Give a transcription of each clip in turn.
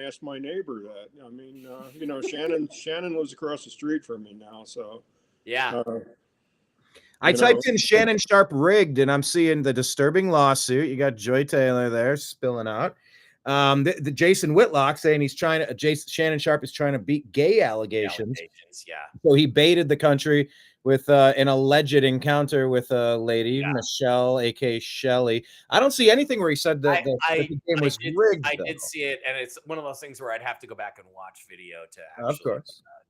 asked my neighbor that. I mean, Shannon lives across the street from me now, so yeah. I typed in Shannon Sharp rigged, and I'm seeing the disturbing lawsuit. You got Joy Taylor there spilling out. The Jason Whitlock saying Shannon Sharp is trying to beat gay allegations. Yeah. So he baited the country with an alleged encounter with a lady, Michelle, aka Shelley. I don't see anything where he said that the game was rigged. I did see it, and it's one of those things where I'd have to go back and watch video to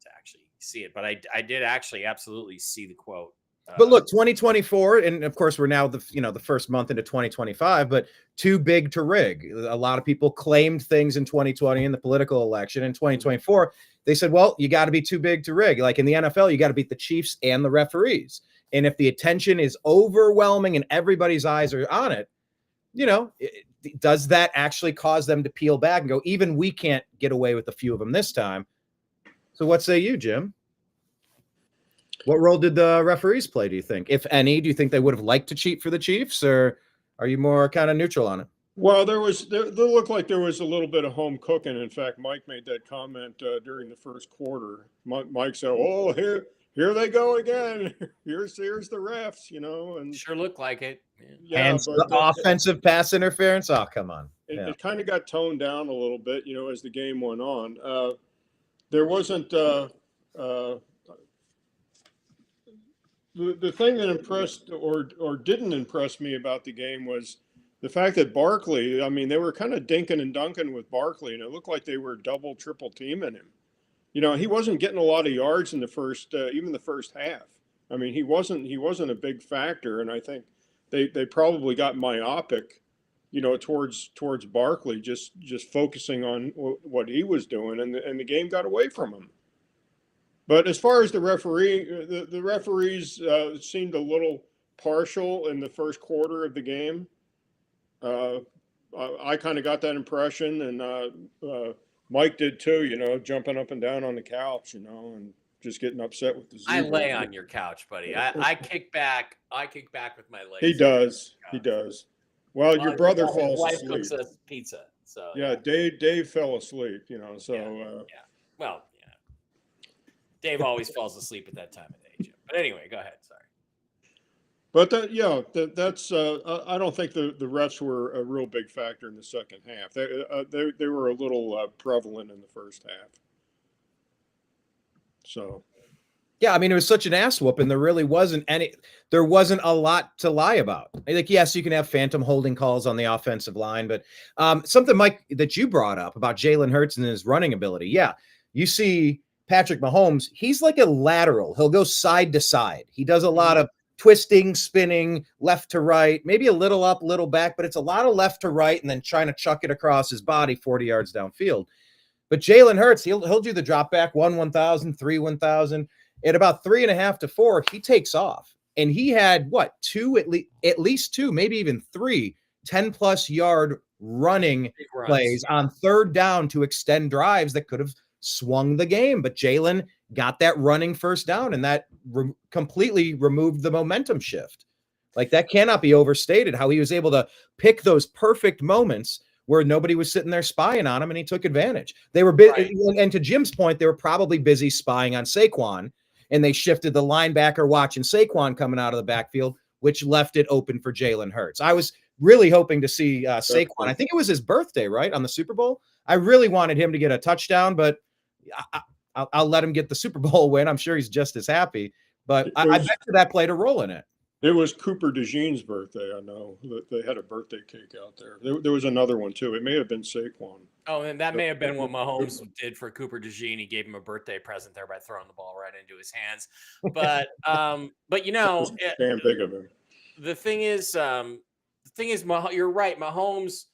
actually see it. But I did actually absolutely see the quote. But look, 2024, and of course we're now the first month into 2025, but too big to rig. A lot of people claimed things in 2020 in the political election. In 2024, they said, well, you got to be too big to rig. Like in the NFL, you got to beat the Chiefs and the referees. And if the attention is overwhelming and everybody's eyes are on it, does that actually cause them to peel back and go, even we can't get away with a few of them this time? So what say you, Jim? What role did the referees play, do you think? If any, do you think they would have liked to cheat for the Chiefs, or are you more kind of neutral on it? Well, there looked like there was a little bit of home cooking. In fact, Mike made that comment during the first quarter. Mike said, "Oh, here they go again. Here's the refs," and sure looked like it. Yeah, and the offensive pass interference. Oh, come on. It kind of got toned down a little bit, as the game went on. There wasn't. The thing that impressed or didn't impress me about the game was the fact that Barkley, I mean, they were kind of dinking and dunking with Barkley, and it looked like they were double, triple teaming him. He wasn't getting a lot of yards in even the first half. I mean, he wasn't a big factor, and I think they probably got myopic, towards Barkley, just focusing on what he was doing, and the game got away from him. But as far as the referees seemed a little partial in the first quarter of the game. I kind of got that impression, and Mike did too. Jumping up and down on the couch, and just getting upset with the zebra. I lay on your couch, buddy. I kick back. I kick back with my legs. He does. He does. Well, your brother falls wife asleep. cooks us pizza. So yeah, Dave fell asleep. So yeah. Well. Dave always falls asleep at that time of day, Jim. But anyway, go ahead. Sorry. But that's. I don't think the refs were a real big factor in the second half. They were a little prevalent in the first half. So. Yeah, I mean, it was such an ass whooping. There really wasn't a lot to lie about. Like, yes, you can have phantom holding calls on the offensive line, but something, Mike, that you brought up about Jalen Hurts and his running ability. Yeah, you see Patrick Mahomes, he's like a lateral. He'll go side to side. He does a lot of twisting, spinning, left to right, maybe a little up, little back, but it's a lot of left to right and then trying to chuck it across his body 40 yards downfield. But Jalen Hurts, he'll do the drop back 1,000, 1,000. At about 3.5 to 4, he takes off. And he had at least two, maybe even three 10+ yard running plays on third down to extend drives that could have swung the game, but Jalen got that running first down, and that completely removed the momentum shift. Like, that cannot be overstated, how he was able to pick those perfect moments where nobody was sitting there spying on him, and he took advantage. They were busy, and to Jim's point, they were probably busy spying on Saquon, and they shifted the linebacker watching Saquon coming out of the backfield, which left it open for Jalen Hurts. I was really hoping to see Saquon. I think it was his birthday, right, on the Super Bowl. I really wanted him to get a touchdown, but I'll let him get the Super Bowl win. I'm sure he's just as happy, but I bet that played a role in it. It was Cooper DeJean's birthday. I know that they had a birthday cake out there. There was another one too. It may have been Saquon. Oh, and that may have been what Mahomes did for Cooper DeJean. He gave him a birthday present there by throwing the ball right into his hands. But damn big of him. The thing is, you're right. Mahomes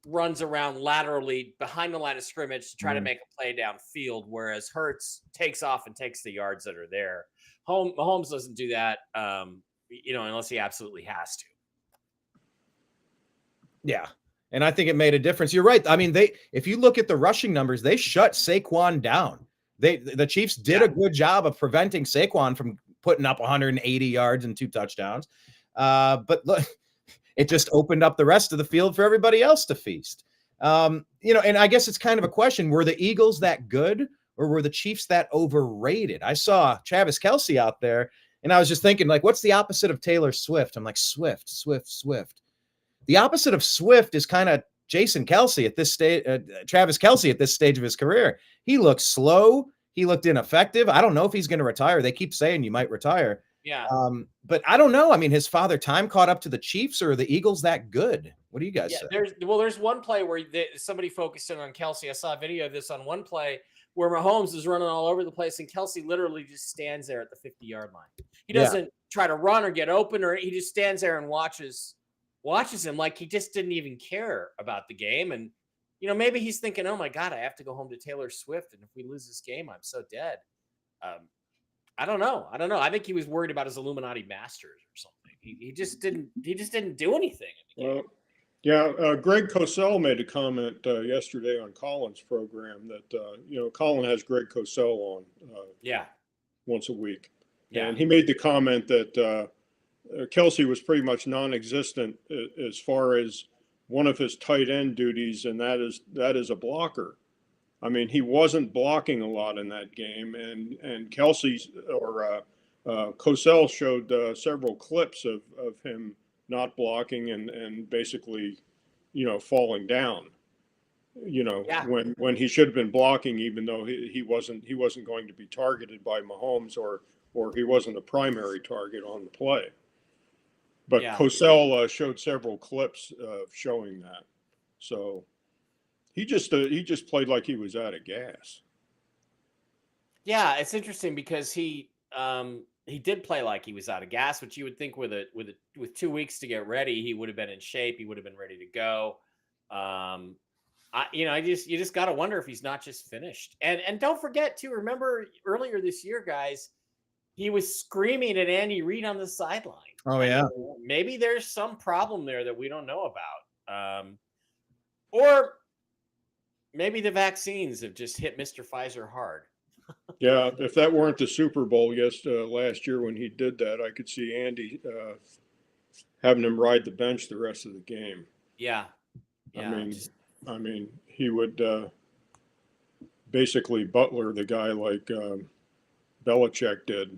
runs around laterally behind the line of scrimmage to try to make a play downfield, whereas Hurts takes off and takes the yards that are there. Mahomes doesn't do that, unless he absolutely has to. Yeah, and I think it made a difference. You're right. I mean, if you look at the rushing numbers, they shut Saquon down. The Chiefs did a good job of preventing Saquon from putting up 180 yards and 2 touchdowns. But look, it just opened up the rest of the field for everybody else to feast. And I guess it's kind of a question: were the Eagles that good, or were the Chiefs that overrated? I saw Travis Kelce out there, and I was just thinking, like, what's the opposite of Taylor Swift? I'm like, Swift. The opposite of Swift is kind of Jason Kelce at this stage, Travis Kelce at this stage of his career. He looked slow. He looked ineffective. I don't know if he's going to retire. They keep saying you might retire. Yeah. But I don't know. I mean, his father time caught up to the Chiefs, or are the Eagles that good? What do you guys say? There's one play where somebody focused in on Kelce. I saw a video of this on one play where Mahomes is running all over the place, and Kelce literally just stands there at the 50-yard line. He doesn't try to run or get open, or he just stands there and watches him like he just didn't even care about the game. And, maybe he's thinking, oh my God, I have to go home to Taylor Swift. And if we lose this game, I'm so dead. I don't know. I think he was worried about his Illuminati masters or something. He just didn't do anything. Well, yeah. Greg Cosell made a comment yesterday on Colin's program that, Colin has Greg Cosell on once a week. Yeah. And he made the comment that Kelce was pretty much non-existent as far as one of his tight end duties, and that is a blocker. I mean, he wasn't blocking a lot in that game, and Kelce or Cosell showed several clips of him not blocking and basically, falling down. When he should have been blocking, even though he wasn't going to be targeted by Mahomes or he wasn't a primary target on the play. But Cosell showed several clips showing that. So he just played like he was out of gas. Yeah, it's interesting because he did play like he was out of gas, which you would think with 2 weeks to get ready, he would have been in shape. He would have been ready to go. You just got to wonder if he's not just finished. And don't forget to remember earlier this year, guys, he was screaming at Andy Reid on the sideline. Oh yeah. Maybe there's some problem there that we don't know about. Or maybe the vaccines have just hit Mr. Pfizer hard. Yeah, if that weren't the Super Bowl last year when he did that, I could see Andy having him ride the bench the rest of the game. Yeah. I mean, he would basically butler the guy like Belichick did.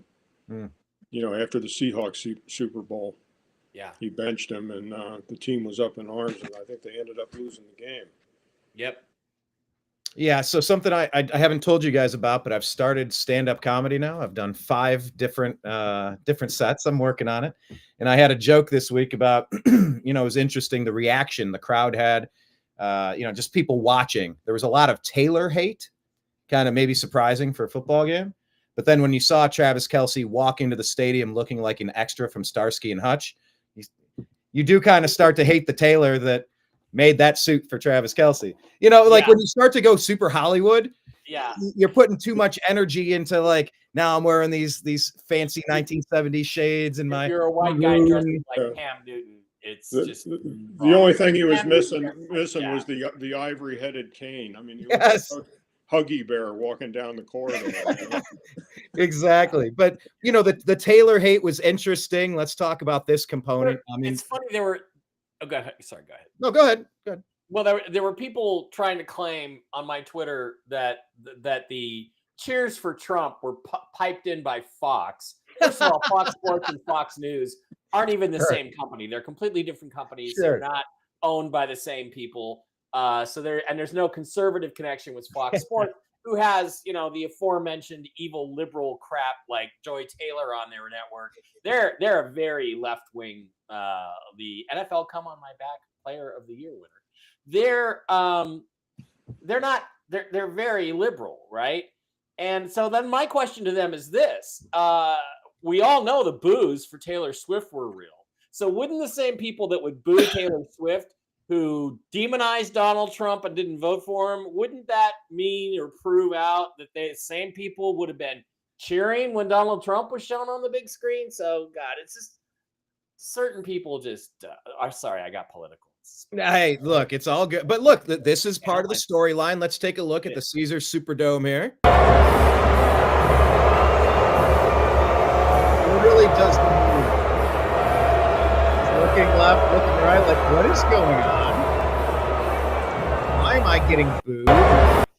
After the Seahawks Super Bowl. Yeah. He benched him, and the team was up in arms, and I think they ended up losing the game. Yep. Yeah, so something I haven't told you guys about, but I've started stand-up comedy now. I've done 5 different sets. I'm working on it. And I had a joke this week about, it was interesting, the reaction the crowd had, just people watching. There was a lot of Taylor hate, kind of maybe surprising for a football game. But then when you saw Travis Kelce walk into the stadium looking like an extra from Starsky and Hutch, you do kind of start to hate the Taylor that made that suit for Travis Kelce. When you start to go super Hollywood, you're putting too much energy into like, now I'm wearing these fancy 1970s shades and my. You're a white guy dressed like Cam Newton. It's just the only thing he was missing was the ivory-headed cane. I mean, he was like Huggy Bear walking down the corridor. Exactly. But the Taylor hate was interesting. Let's talk about this component. I mean, it's funny there were. Oh, go ahead. Sorry, go ahead. No, go ahead. Go ahead. Well, there were people trying to claim on my Twitter that the cheers for Trump were piped in by Fox. First of all, Fox Sports and Fox News aren't even the same company. They're completely different companies. They're not owned by the same people. There's no conservative connection with Fox Sports, who has, the aforementioned evil liberal crap like Joy Taylor on their network. They're a very left wing. The NFL Come On My Back Player of the Year winner. They're very liberal, right? And so then my question to them is this: we all know the boos for Taylor Swift were real. So wouldn't the same people that would boo Taylor Swift, who demonized Donald Trump and didn't vote for him, wouldn't that mean or prove out that the same people would have been cheering when Donald Trump was shown on the big screen? So, God, it's just certain people just are sorry, I got political. Hey, look, it's all good. But look, this is part of the storyline. Let's take a look at the Caesars Superdome here. It really does the move. Looking left, looking right, like what is going on? why am I getting booed?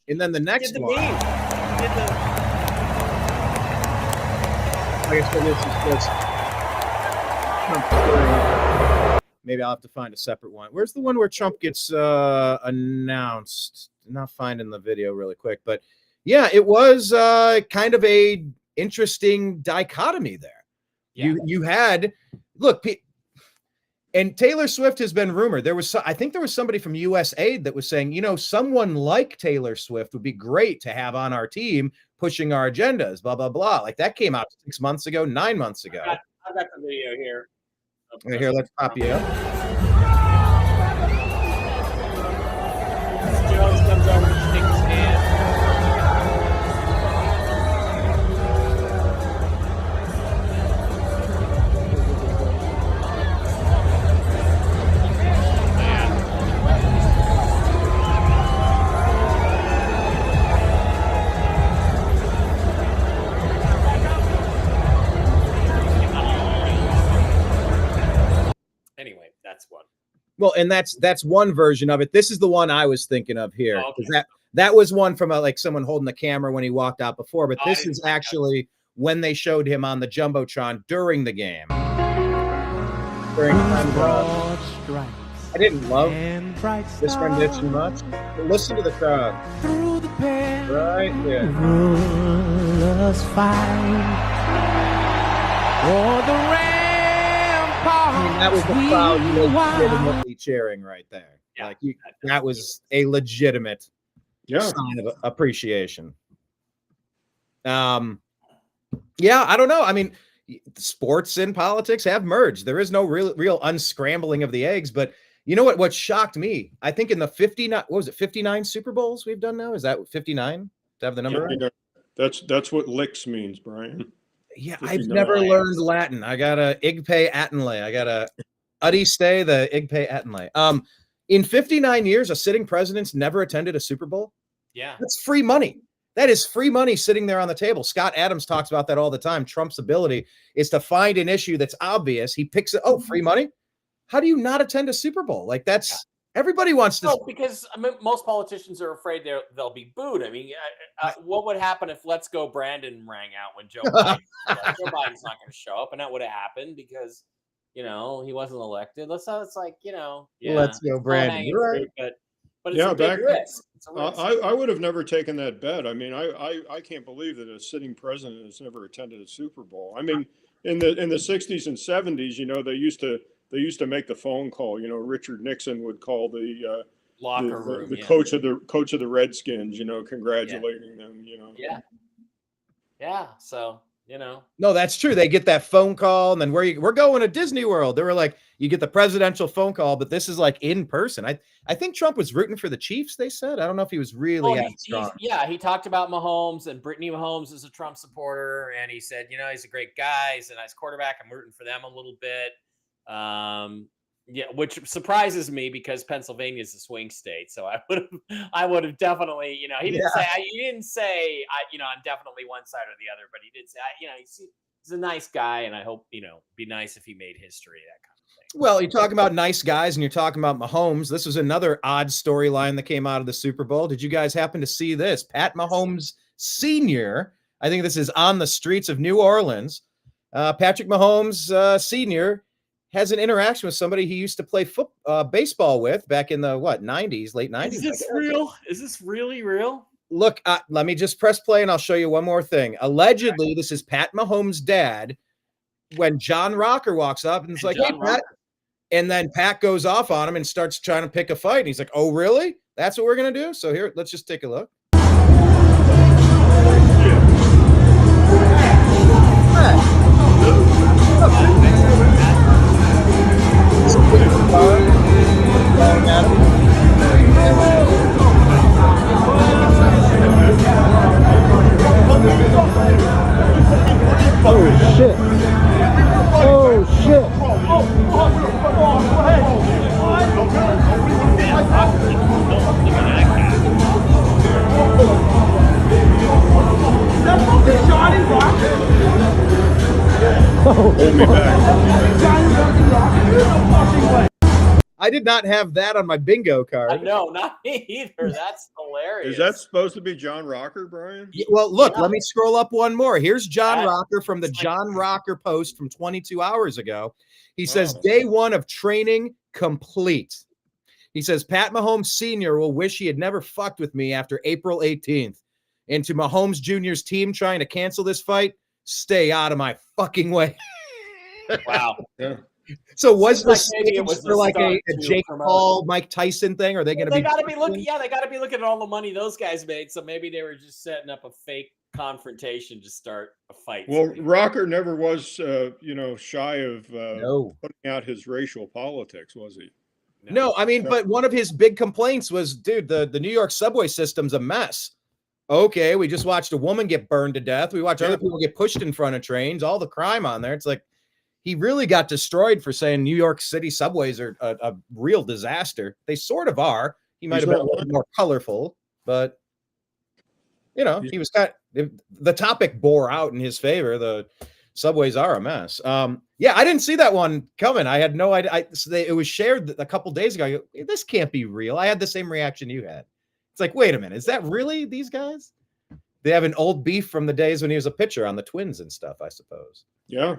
And then the next Did the one. meme. Did the... I guess this is just maybe I'll have to find a separate one. Where's the one where Trump gets announced? I'm not finding the video really quick, but yeah, it was kind of a interesting dichotomy there. Yeah. You had and Taylor Swift has been rumored. I think there was somebody from USAID that was saying, someone like Taylor Swift would be great to have on our team pushing our agendas, blah, blah, blah. Like that came out 6 months ago, 9 months ago. I've got the video here. Right here, let's pop you up. Jones comes over to shake his hand. Anyway, that's one. Well, and that's one version of it. This is the one I was thinking of here. Oh, okay. That was one from like someone holding the camera when he walked out before, but this is actually when they showed him on the Jumbotron during the game. During the time I didn't love this rendition much. But listen to the crowd. Right here. That was the crowd legitimately cheering right there. Yeah, like that was a legitimate sign of appreciation. Yeah, I don't know. I mean, sports and politics have merged. There is no real unscrambling of the eggs. But you know what shocked me? I think in the 59 Super Bowls we've done now? Is that 59 to have the number right? That's what licks means, Brian. Yeah, I've never learned Latin. I got a igpe atenle. I got a uddy stay the igpe atenle. In 59 years, a sitting president's never attended a Super Bowl. Yeah, that's free money. That is free money sitting there on the table. Scott Adams talks about that all the time. Trump's ability is to find an issue that's obvious. He picks it. Oh, free money. How do you not attend a Super Bowl? Like that's everybody wants to. No, because I mean, most politicians are afraid they'll be booed. I mean, what would happen if "Let's Go Brandon" rang out when Joe Biden? Joe Biden's not going to show up, and that would have happened because he wasn't elected. It's like Let's go Brandon. You're right. But it's a big risk. It's a risk. I would have never taken that bet. I mean, I can't believe that a sitting president has never attended a Super Bowl. I mean, in the 60s and 70s, they used to make the phone call. Richard Nixon would call the locker room, the coach of the Redskins, congratulating them. Yeah. So No, that's true. They get that phone call, and then we're going to Disney World. They were like, you get the presidential phone call, but this is like in person. I think Trump was rooting for the Chiefs. They said, I don't know if he was really strong. He talked about Mahomes, and Brittany Mahomes is a Trump supporter, and he said, he's a great guy. He's a nice quarterback. I'm rooting for them a little bit. Which surprises me because Pennsylvania is a swing state. So I would have definitely, he didn't say, I'm definitely one side or the other, but he did say, he's a nice guy, and I hope, be nice if he made history, that kind of thing. Well, you're talking about nice guys, and you're talking about Mahomes. This was another odd storyline that came out of the Super Bowl. Did you guys happen to see this? Pat Mahomes Sr., I think this is on the streets of New Orleans. Patrick Mahomes Sr., has an interaction with somebody he used to play baseball with back in the late 90s. Is this real? Is this really real? Look, let me just press play and I'll show you one more thing. Allegedly, this is Pat Mahomes' dad. When John Rocker walks up and it's like, hey, Pat. And then Pat goes off on him and starts trying to pick a fight. And he's like, oh, really? That's what we're going to do? So here, let's just take a look. Oh shit. Oh shit. I did not have that on my bingo card. No, not me either. That's hilarious. Is that supposed to be John Rocker, Brian? Well, look, let me scroll up one more. Here's John Rocker from the it's like- John Rocker post from 22 hours ago. He says, Wow. day one of training complete. He says, Pat Mahomes Sr. will wish he had never fucked with me after April 18th. And to Mahomes Jr.'s team trying to cancel this fight, stay out of my fucking way. Wow. Yeah. So was Seems like this maybe it was for the like a stunt to Jake promote. Paul, Mike Tyson thing? Are they going to They be? got to be looking. Yeah, they got to be looking at all the money those guys made. So maybe they were just setting up a fake confrontation to start a fight. Well, Rocker never was, shy of No. putting out his racial politics, was he? No, I mean, but one of his big complaints was, dude, the New York subway system's a mess. Okay, we just watched a woman get burned to death. We watched other people get pushed in front of trains, all the crime on there. It's like he really got destroyed for saying New York City subways are a real disaster. They sort of are. He might have been a little more colorful, but he was the topic bore out in his favor. The subways are a mess. Yeah, I didn't see that one coming. I had no idea. It was shared a couple days ago. I go, this can't be real. I had the same reaction you had. It's like, wait a minute, is that really these guys? They have an old beef from the days when he was a pitcher on the Twins and stuff, I suppose. Yeah.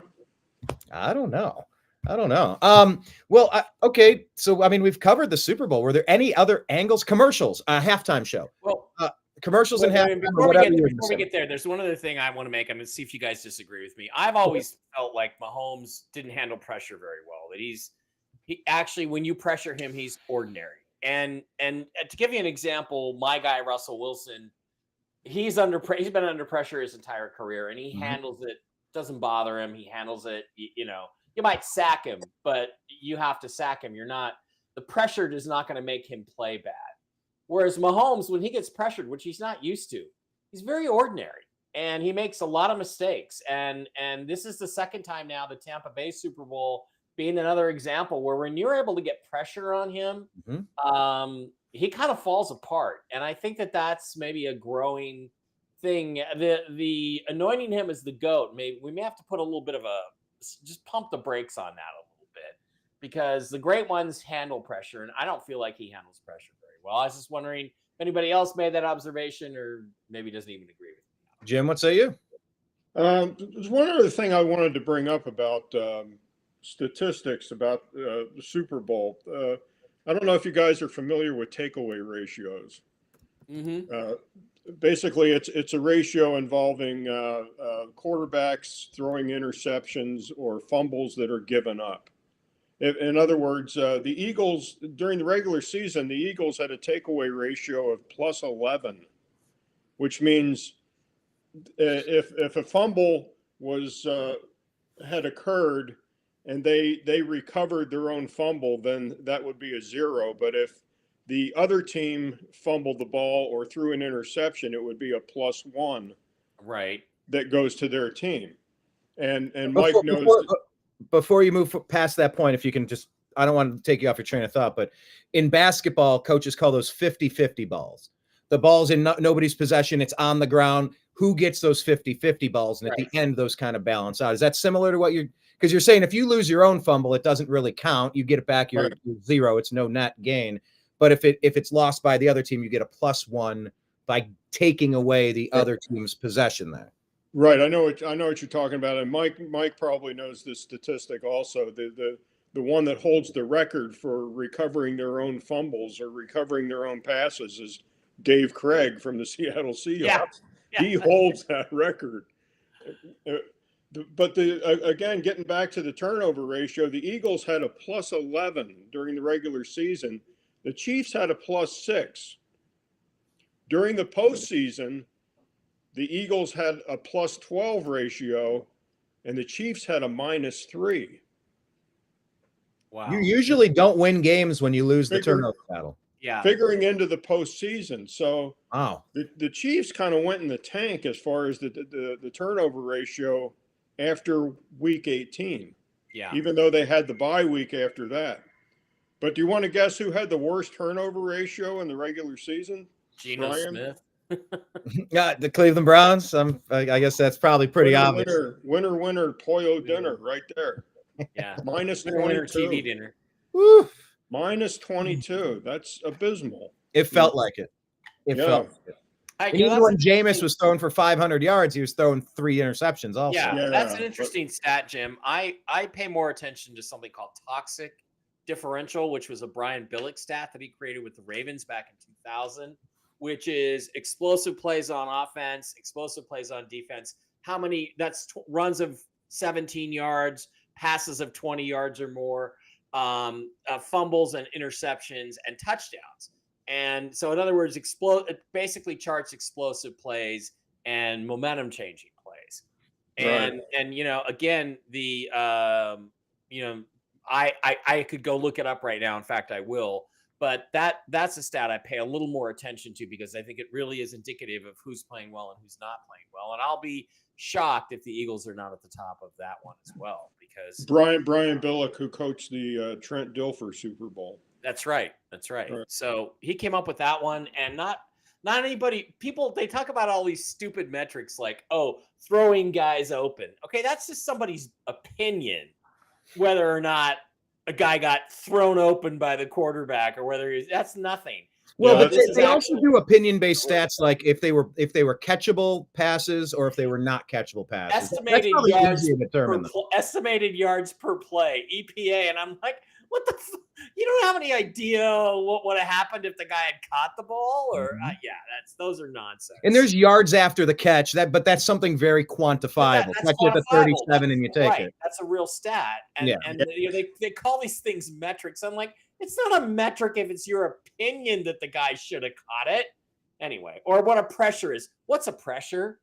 I don't know. Okay. So, I mean, we've covered the Super Bowl. Were there any other angles? Commercials, halftime show. Well, commercials and halftime. Before we get there, there's one other thing I want to make. I'm going to see if you guys disagree with me. I've always felt like Mahomes didn't handle pressure very well. That he actually, when you pressure him, he's ordinary. And to give you an example, my guy Russell Wilson, he's been under pressure his entire career, and he handles it. Doesn't bother him. He handles it. You might sack him, but you have to sack him. The pressure is not going to make him play bad. Whereas Mahomes, when he gets pressured, which he's not used to, he's very ordinary and he makes a lot of mistakes. And this is the second time now, the Tampa Bay Super Bowl being another example where when you're able to get pressure on him, he kind of falls apart. And I think that's maybe a growing thing. The anointing him as the GOAT, maybe we may have to put a little bit of just pump the brakes on that a little bit, because the great ones handle pressure, and I don't feel like he handles pressure very well. I was just wondering if anybody else made that observation or maybe doesn't even agree with me. Jim, what say you? There's one other thing I wanted to bring up about statistics about the Super Bowl. I don't know if you guys are familiar with takeaway ratios. Basically, it's a ratio involving quarterbacks throwing interceptions or fumbles that are given up. In other words, the Eagles, during the regular season, the Eagles had a takeaway ratio of plus 11, which means if a fumble had occurred and they recovered their own fumble, then that would be a 0. But if the other team fumbled the ball or threw an interception, it would be a plus 1. Right. That goes to their team. And Mike knows. Before you move past that point, if you can just, I don't want to take you off your train of thought, but in basketball, coaches call those 50-50 balls. The ball's in nobody's possession. It's on the ground. Who gets those 50-50 balls? And at the end, those kind of balance out. Is that similar to what because you're saying if you lose your own fumble, it doesn't really count. You get it back, you're 0. It's no net gain. But if it's lost by the other team, you get a plus 1 by taking away the other team's possession there. Right. I know what you're talking about. And Mike probably knows this statistic also. The one that holds the record for recovering their own fumbles or recovering their own passes is Dave Craig from the Seattle Seahawks. Yeah. He holds that record. But again, getting back to the turnover ratio, the Eagles had a plus 11 during the regular season. The Chiefs had a plus 6. During the postseason, the Eagles had a plus 12 ratio, and the Chiefs had a minus 3. Wow. You usually don't win games when you lose the turnover battle. Yeah. Figuring into the postseason. So wow. The Chiefs kind of went in the tank as far as the turnover ratio after week 18. Yeah. Even though they had the bye week after that. But do you want to guess who had the worst turnover ratio in the regular season? Geno Smith. Yeah, the Cleveland Browns. I guess that's probably pretty obvious. Winner, Toyo dinner right there. Yeah. Minus Winner 22. TV dinner. Woo. Minus 22. That's abysmal. It felt like it. It Yeah. felt like it. And even when Jameis was throwing for 500 yards, he was throwing 3 interceptions also. Yeah, that's an interesting stat, Jim. I pay more attention to something called toxic differential, which was a Brian Billick stat that he created with the Ravens back in 2000, which is explosive plays on offense, explosive plays on defense. How many? That's runs of 17 yards, passes of 20 yards or more, fumbles and interceptions and touchdowns. And so, in other words, it basically charts explosive plays and momentum changing plays. And again, the I could go look it up right now. In fact, I will. But that's a stat I pay a little more attention to because I think it really is indicative of who's playing well and who's not playing well. And I'll be shocked if the Eagles are not at the top of that one as well. Because Brian Billick, who coached the Trent Dilfer Super Bowl. That's right. So he came up with that one, and not anybody. People, they talk about all these stupid metrics like, throwing guys open. Okay, that's just somebody's opinion, whether or not a guy got thrown open by the quarterback or whether that's nothing. Well, but they also do opinion-based stats, like if they were catchable passes or if they were not catchable passes. Estimated yards per play, EPA, and I'm like, what the? You don't have any idea what would have happened if the guy had caught the ball, or those are nonsense. And there's yards after the catch, but that's something very quantifiable. Catch it at 37 and you take it. That's a real stat, and they call these things metrics. I'm like, it's not a metric if it's your opinion that the guy should have caught it anyway, or what a pressure is. What's a pressure?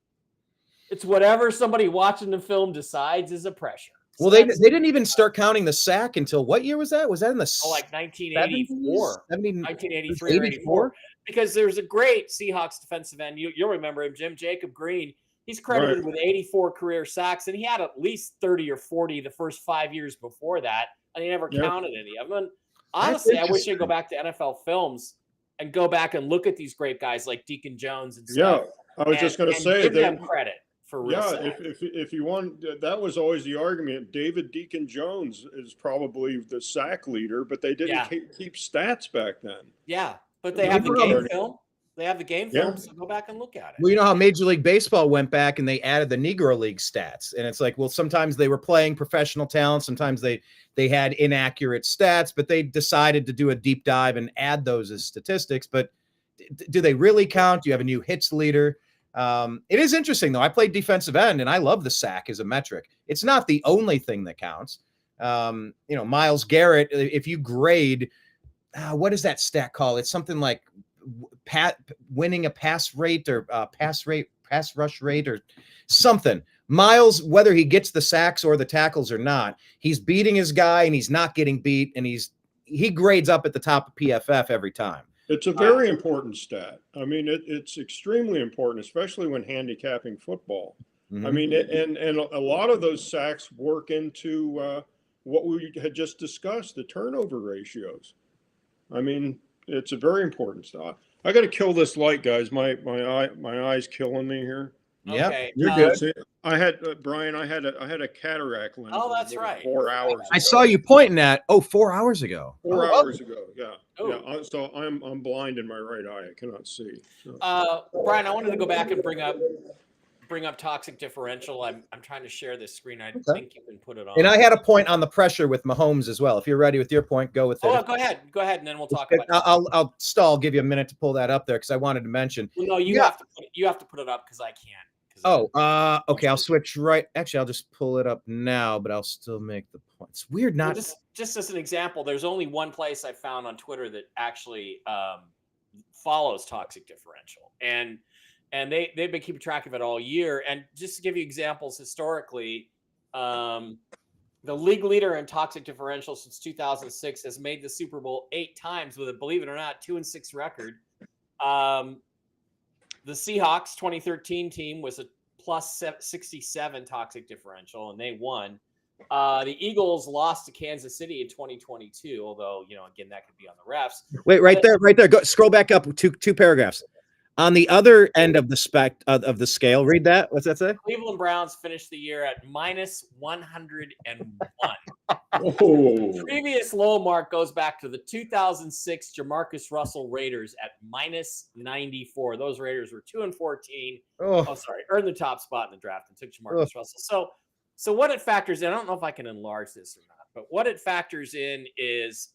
It's whatever somebody watching the film decides is a pressure. Well, they didn't even start counting the sack until what year was that? Was that in the 1984, 1983 or 84? Because there's a great Seahawks defensive end. You'll remember him, Jacob Green. He's credited with 84 career sacks, and he had at least 30 or 40 the first 5 years before that, and he never counted any of them. And honestly, I wish I'd go back to NFL films and go back and look at these great guys like Deacon Jones and stuff. Yeah, I was just going to say give them credit. If you want, that was always the argument. David Deacon Jones is probably the sack leader, but they didn't keep stats back then. Yeah, but they have the game film. They have the game film, so go back and look at it. Well, you know how Major League Baseball went back and they added the Negro League stats, and it's like, well, sometimes they were playing professional talent, sometimes they had inaccurate stats, but they decided to do a deep dive and add those as statistics. But do they really count? Do you have a new hits leader? It is interesting, though. I played defensive end, and I love the sack as a metric. It's not the only thing that counts. Myles Garrett, if you grade, what is that stat called? It's something like winning a pass rate or pass rush rate or something. Myles, whether he gets the sacks or the tackles or not, he's beating his guy and he's not getting beat, and he grades up at the top of PFF every time. It's a very important stat. I mean, it's extremely important, especially when handicapping football. Mm-hmm. I mean, and a lot of those sacks work into what we had just discussed, the turnover ratios. I mean, it's a very important stat. I got to kill this light, guys. My eye's killing me here. Yeah, okay. You're good. I had Brian. I had a cataract lens. Oh, that's right. 4 hours ago. I saw you pointing at 4 hours ago. 4 hours ago. Yeah. Oh. Yeah. So I'm blind in my right eye. I cannot see. So. Brian, I wanted to go back and bring up toxic differential. I'm trying to share this screen. I think you can put it on. And I had a point on the pressure with Mahomes as well. If you're ready with your point, go with it. Oh, go ahead, and then we'll talk about it. I'll stall. Give you a minute to pull that up there because I wanted to mention. Well, no, you have to put it up because I can't. Okay. I'll switch right. Actually, I'll just pull it up now, but I'll still make the point. It's weird not. Well, just as an example, there's only one place I found on Twitter that actually follows toxic differential, and they've been keeping track of it all year. And just to give you examples historically, the league leader in toxic differential since 2006 has made the Super Bowl 8 times with a, believe it or not, 2-6 record. The Seahawks 2013 team was a plus 67 toxic differential, and they won. The Eagles lost to Kansas City in 2022, although, again, that could be on the refs. Wait, right there. Go scroll back up two paragraphs. On the other end of the of the scale, read that. What's that say? Cleveland Browns finished the year at minus 101. Oh, Previous low mark goes back to the 2006 Jamarcus Russell Raiders at minus 94. Those Raiders were 2-14. Oh, sorry, earned the top spot in the draft and took Jamarcus Russell. So what it factors in, I don't know if I can enlarge this or not, but what it factors in is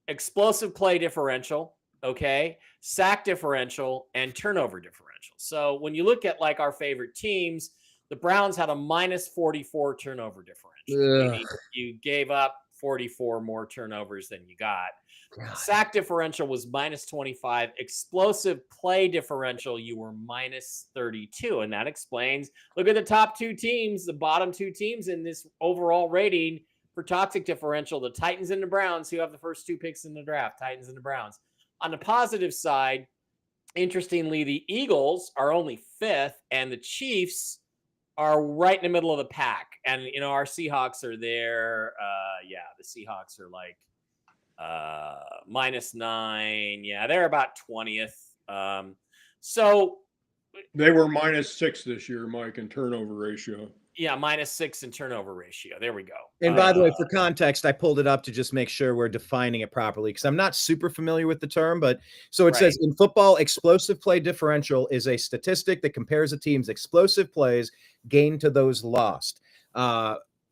explosive play differential, okay, sack differential, and turnover differential. So when you look at like our favorite teams, the Browns had a minus 44 turnover differential. Meaning you gave up 44 more turnovers than you got. God. Sack differential was minus 25. Explosive play differential, you were minus 32. And that explains, look at the top two teams, the bottom two teams in this overall rating for toxic differential, the Titans and the Browns, who have the first two picks in the draft, Titans and the Browns. On the positive side, interestingly, the Eagles are only 5th, and the Chiefs are right in the middle of the pack. And, you know, our Seahawks are there. The Seahawks are like minus 9. Yeah, they're about 20th. So they were minus 6 this year, Mike, in turnover ratio. Yeah, minus 6 in turnover ratio. There we go. And by the way, for context, I pulled it up to just make sure we're defining it properly because I'm not super familiar with the term. But so it says in football, explosive play differential is a statistic that compares a team's explosive plays gained to those lost.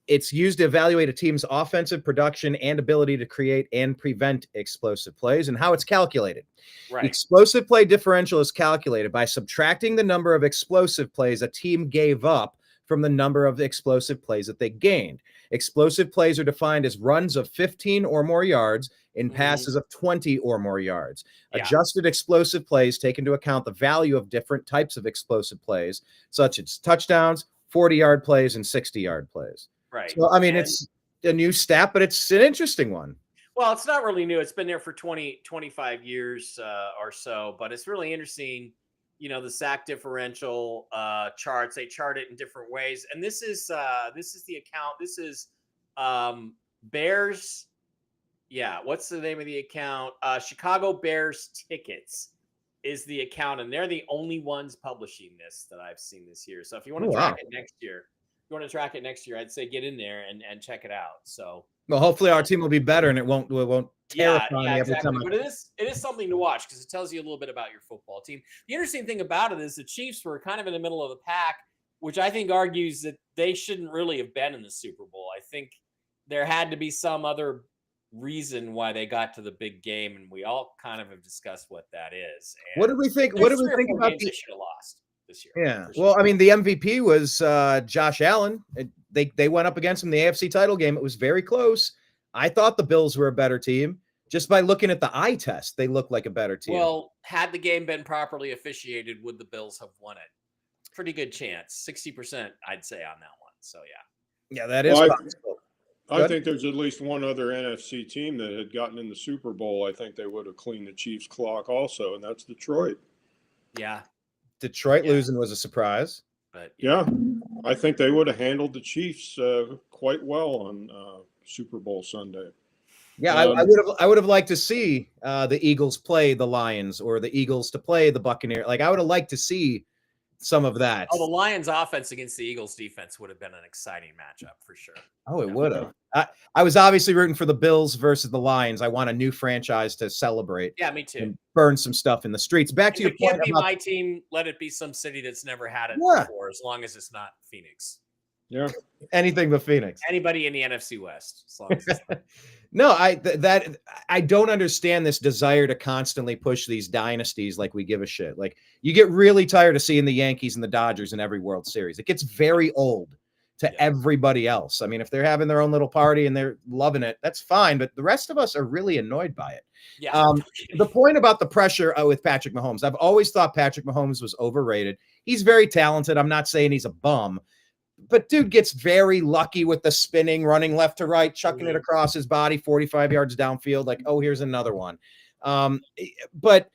It's used to evaluate a team's offensive production and ability to create and prevent explosive plays and how it's calculated. Right. Explosive play differential is calculated by subtracting the number of explosive plays a team gave up from the number of explosive plays that they gained. Explosive plays are defined as runs of 15 or more yards in passes of 20 or more yards. Yeah. Adjusted explosive plays take into account the value of different types of explosive plays, such as touchdowns, 40-yard plays, and 60-yard plays. Right. So, I mean, it's a new stat, but it's an interesting one. Well, it's not really new. It's been there for 25 years or so, but it's really interesting. You know, the sack differential charts, they chart it in different ways. And this is the account. This is Bears. Yeah. What's the name of the account? Chicago Bears Tickets is the account. And they're the only ones publishing this that I've seen this year. So if you want to track it next year, I'd say get in there and check it out. So, well, hopefully our team will be better and it won't terrify me every time. But it is something to watch because it tells you a little bit about your football team. The interesting thing about it is the Chiefs were kind of in the middle of the pack, which I think argues that they shouldn't really have been in the Super Bowl. I think there had to be some other reason why they got to the big game, and we all kind of have discussed what that is. And what did we think? What did we think about they should have lost this year? Yeah. Well, I mean, the MVP was Josh Allen. They went up against him in the AFC title game. It was very close. I thought the Bills were a better team. Just by looking at the eye test, they look like a better team. Well, had the game been properly officiated, would the Bills have won it? Pretty good chance. 60%, I'd say, on that one. So, yeah. Yeah, that is possible. I think there's at least one other NFC team that had gotten in the Super Bowl. I think they would have cleaned the Chiefs' clock also, and that's Detroit. Yeah. Detroit losing was a surprise. But yeah, I think they would have handled the Chiefs quite well on Super Bowl Sunday. Yeah, I would have liked to see the Eagles play the Lions or the Eagles to play the Buccaneers. Like I would have liked to see some of that. Oh, the Lions offense against the Eagles defense would have been an exciting matchup for sure. Oh, it would have. I was obviously rooting for the Bills versus the Lions. I want a new franchise to celebrate. Yeah, me too. And burn some stuff in the streets. Back to your point. It can't be my team. Let it be some city that's never had it before, as long as it's not Phoenix. Yeah. Anything but Phoenix. Anybody in the NFC West, as long as it's not. No, I don't understand this desire to constantly push these dynasties like we give a shit. Like you get really tired of seeing the Yankees and the Dodgers in every World Series. It gets very old to everybody else. I mean, if they're having their own little party and they're loving it, that's fine. But the rest of us are really annoyed by it. Yeah. The point about the pressure with Patrick Mahomes, I've always thought Patrick Mahomes was overrated. He's very talented. I'm not saying he's a bum. But dude gets very lucky with the spinning, running left to right, chucking it across his body, 45 yards downfield. Like, oh, here's another one. But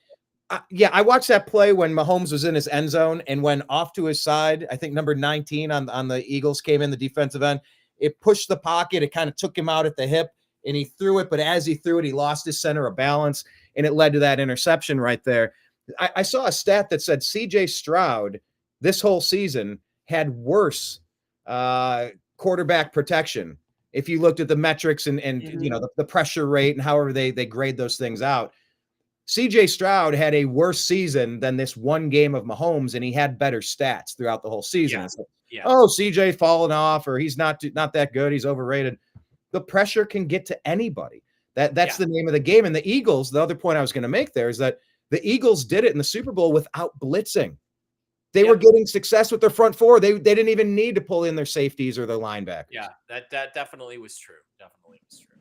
I watched that play when Mahomes was in his end zone and went off to his side. I think number 19 on the Eagles came in the defensive end. It pushed the pocket. It kind of took him out at the hip and he threw it. But as he threw it, he lost his center of balance and it led to that interception right there. I saw a stat that said CJ Stroud this whole season had worse quarterback protection. If you looked at the metrics and the pressure rate and however they grade those things out, CJ Stroud had a worse season than this one game of Mahomes, and he had better stats throughout the whole season. Yeah. Like, Yeah. oh, CJ falling off, or he's not that good, he's overrated. The pressure can get to anybody. That's the name of the game. And the Eagles, the other point I was going to make there is that the Eagles did it in the Super Bowl without blitzing. They were getting success with their front four. They didn't even need to pull in their safeties or their linebackers. Yeah, that definitely was true. Definitely was true.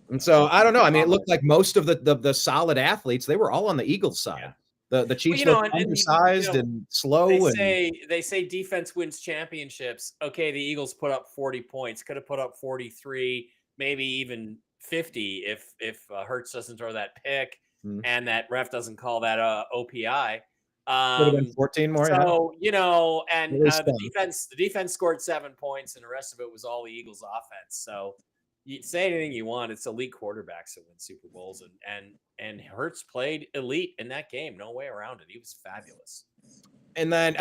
And so I don't know. I mean, it looked like most of the solid athletes, they were all on the Eagles side. Yeah. The Chiefs looked undersized and slow. They say defense wins championships. Okay, the Eagles put up 40 points. Could have put up 43, maybe even 50 if Hurts doesn't throw that pick and that ref doesn't call that OPI. Would have been 14 more. So and the defense scored 7 points, and the rest of it was all the Eagles' offense. So you say anything you want, it's elite quarterbacks that win Super Bowls, and Hurts played elite in that game. No way around it. He was fabulous. And then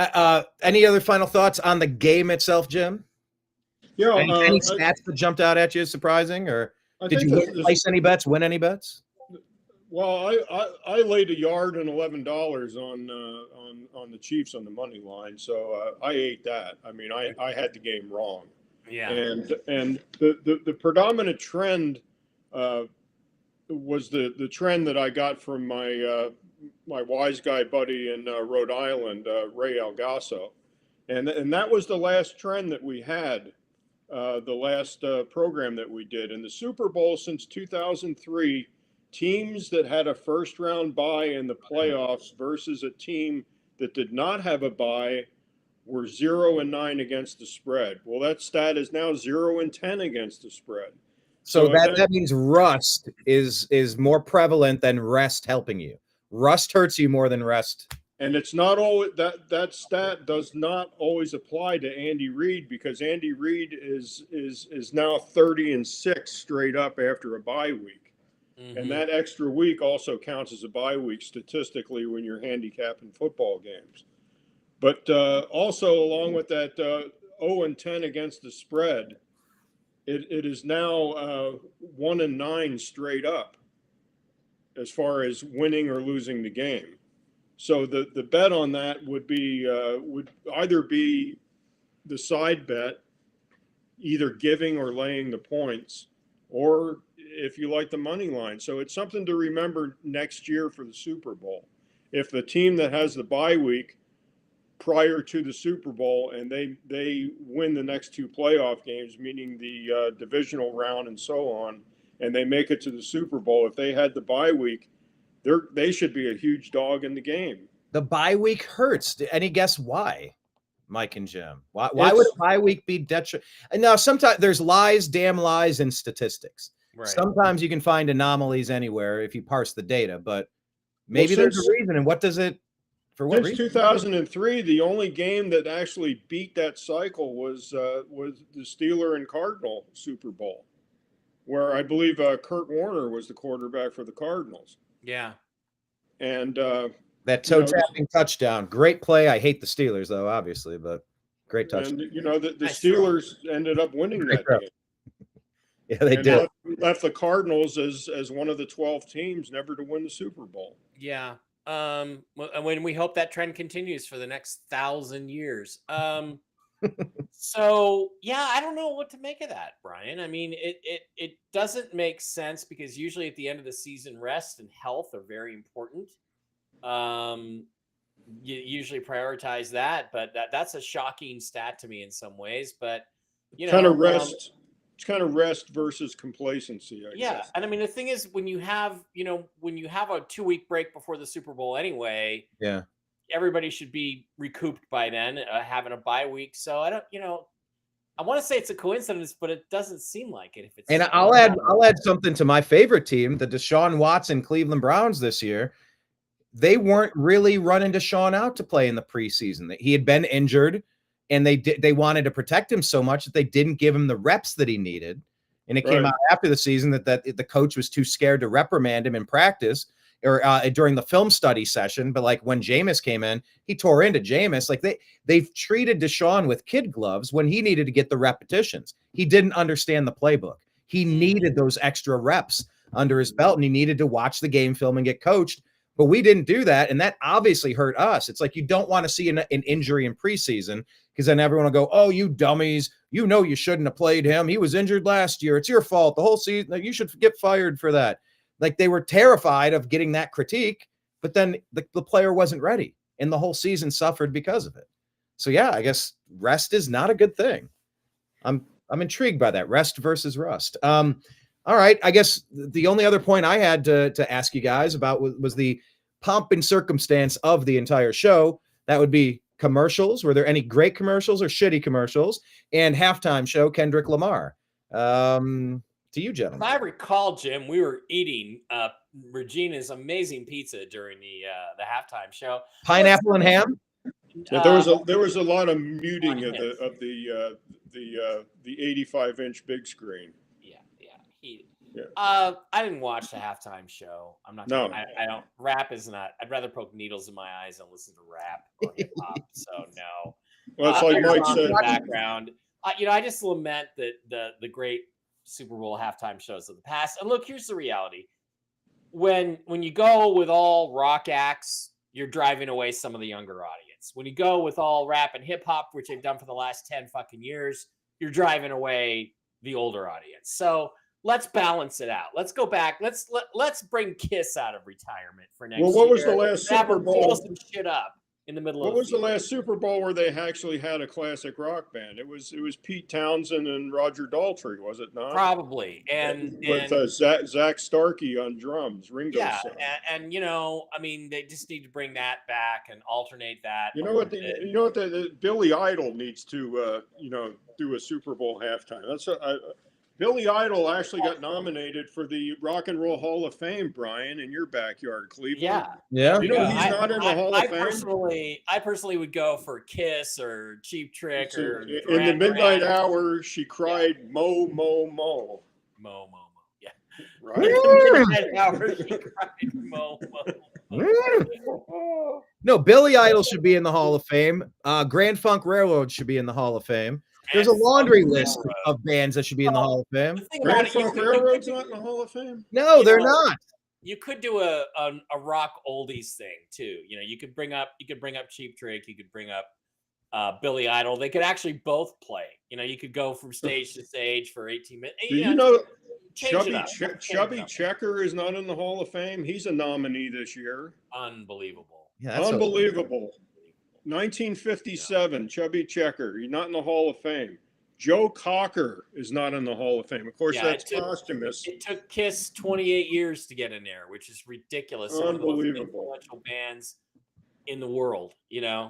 any other final thoughts on the game itself, Jim? Yeah. Any stats that jumped out at you surprising, or did you place any bets, win any bets? Well, I laid $1 and $11 on the Chiefs on the money line, so I ate that. I mean, I had the game wrong. Yeah. And the predominant trend was the trend that I got from my wise guy buddy in Rhode Island, Ray Algasso, and that was the last trend that we had, the last program that we did in the Super Bowl since 2003. Teams that had a first round bye in the playoffs versus a team that did not have a bye were 0-9 against the spread. Well, that stat is now 0-10 against the spread. So that means rust is more prevalent than rest helping you. Rust hurts you more than rest. And it's not always that stat does not always apply to Andy Reid, because Andy Reid is now 30-6 straight up after a bye week. Mm-hmm. And that extra week also counts as a bye week statistically when you're handicapping football games. But also along with that 0-10 against the spread, it is now 1-9 straight up as far as winning or losing the game. So the bet on that would either be the side bet, either giving or laying the points, or if you like the money line. So it's something to remember next year for the Super Bowl. If the team that has the bye week prior to the Super Bowl and they win the next two playoff games, meaning the divisional round and so on, and they make it to the Super Bowl, if they had the bye week, they should be a huge dog in the game. The bye week hurts. Any guess why, Mike and Jim? Why would a bye week be detrimental? And now sometimes there's damn lies in statistics. Right. Sometimes you can find anomalies anywhere if you parse the data, but maybe there's a reason. And what does it, for what reason? Since 2003, the only game that actually beat that cycle was the Steeler and Cardinal Super Bowl, where I believe Kurt Warner was the quarterback for the Cardinals. Yeah. And that toe-tapping touchdown, great play. I hate the Steelers, though, obviously, but great touchdown. And, the Steelers ended up winning that game. Yeah, they did. Left the Cardinals as one of the 12 teams never to win the Super Bowl. Yeah. When we hope that trend continues for the next 1,000 years. So yeah, I don't know what to make of that, Brian. I mean, it doesn't make sense because usually at the end of the season, rest and health are very important. You usually prioritize that, but that's a shocking stat to me in some ways. But kind of rest. It's kind of rest versus complacency, I guess. And I mean, the thing is, when you have a 2-week break before the Super Bowl anyway, everybody should be recouped by then, having a bye week. So I don't, I want to say it's a coincidence, but it doesn't seem like it. If it's, and I'll add something to my favorite team, the Deshaun Watson Cleveland Browns this year. They weren't really running Deshaun out to play in the preseason. He had been injured. And they wanted to protect him so much that they didn't give him the reps that he needed. And it came out after the season that the coach was too scared to reprimand him in practice. or during the film study session, but like when Jameis came in, he tore into Jameis. Like they've treated Deshaun with kid gloves when he needed to get the repetitions. He didn't understand the playbook. He needed those extra reps under his belt, and he needed to watch the game film and get coached. But we didn't do that, and that obviously hurt us. It's like you don't want to see an injury in preseason because then everyone will go, "Oh, you dummies! You know you shouldn't have played him. He was injured last year. It's your fault. The whole season. You should get fired for that." Like they were terrified of getting that critique, but then the player wasn't ready, and the whole season suffered because of it. So yeah, I guess rest is not a good thing. I'm intrigued by that, rest versus rust. All right, I guess the only other point I had to ask you guys about was the pomp and circumstance of the entire show. That would be commercials. Were there any great commercials or shitty commercials? And halftime show, Kendrick Lamar. To you, gentlemen. If I recall, Jim, we were eating Regina's amazing pizza during the halftime show. Pineapple and ham. Yeah, there was a lot of muting of the 85-inch big screen. I didn't watch the halftime show. I'm not. No, I don't. Rap is not. I'd rather poke needles in my eyes than listen to rap or hip hop. So no. Well, it's like Mike said. Background. I just lament that the great Super Bowl halftime shows of the past. And look, here's the reality: when you go with all rock acts, you're driving away some of the younger audience. When you go with all rap and hip hop, which they've done for the last 10 fucking years, you're driving away the older audience. So let's balance it out. Let's go back. Let's bring Kiss out of retirement for next year. Well, what was the last Super Bowl? Pull some shit up in the middle of. What was the last Super Bowl where they actually had a classic rock band? It was Pete Townsend and Roger Daltrey, was it not? Probably, and with Zach Starkey on drums, Ringo. Yeah, and I mean, they just need to bring that back and alternate that. You know what? Billy Idol needs to do a Super Bowl halftime. That's Billy Idol actually got nominated for the Rock and Roll Hall of Fame, Brian, in your backyard, Cleveland. Yeah. You know he's not in the Hall of Fame. I personally would go for Kiss or Cheap Trick or in the midnight hour. She cried, "Mo, mo, mo." Mo, mo, mo. Yeah. Right. In the midnight hour, she cried, mo, mo. No, Billy Idol should be in the Hall of Fame. Grand Funk Railroad should be in the Hall of Fame. There's a laundry list of bands that should be in the Hall of Fame. Grand Funk Railroad's not in the Hall of Fame? No, they're not. You could do a rock oldies thing too. You could bring up Cheap Trick. You could bring up Billy Idol. They could actually both play. You could go from stage to stage for 18 minutes. Do you know Chubby Checker is not in the Hall of Fame? He's a nominee this year. Unbelievable. Yeah, unbelievable. 1957, Chubby Checker. He's not in the Hall of Fame. Joe Cocker is not in the Hall of Fame. Of course, that's posthumous. It took Kiss 28 years to get in there, which is ridiculous. Unbelievable. One of the most influential bands in the world,